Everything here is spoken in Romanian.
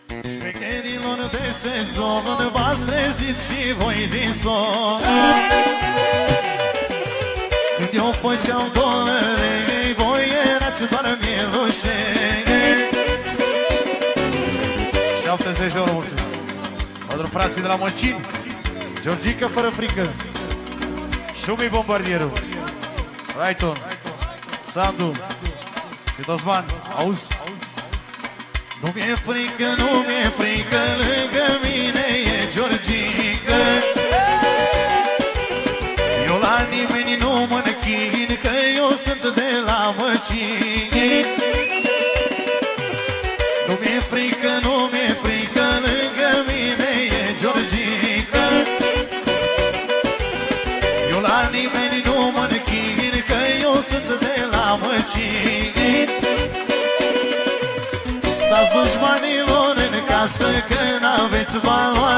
Șmecherilor de sezon, v-ați trezit și voi din somn. Când eu făceam dolăre, voi erați doar mielușe. 70 de euro, mulțumim pentru frații de la Măcini, Georgica fără frică, Șumi Bombardierul, Raiton, Sandu și Dosman. Auzi? Nu mi-e frică, nu mi-e frică, lângă mine e Georgica. Eu la nimeni nu mă închin, că eu sunt de la Măcini. Nu mi-e frică, nu mi-e frică, lângă mine e Georgica. Eu la nimeni nu mă închin, că eu sunt de la Măcini. Stați dușmanilor în casă, că n-aveți valoare.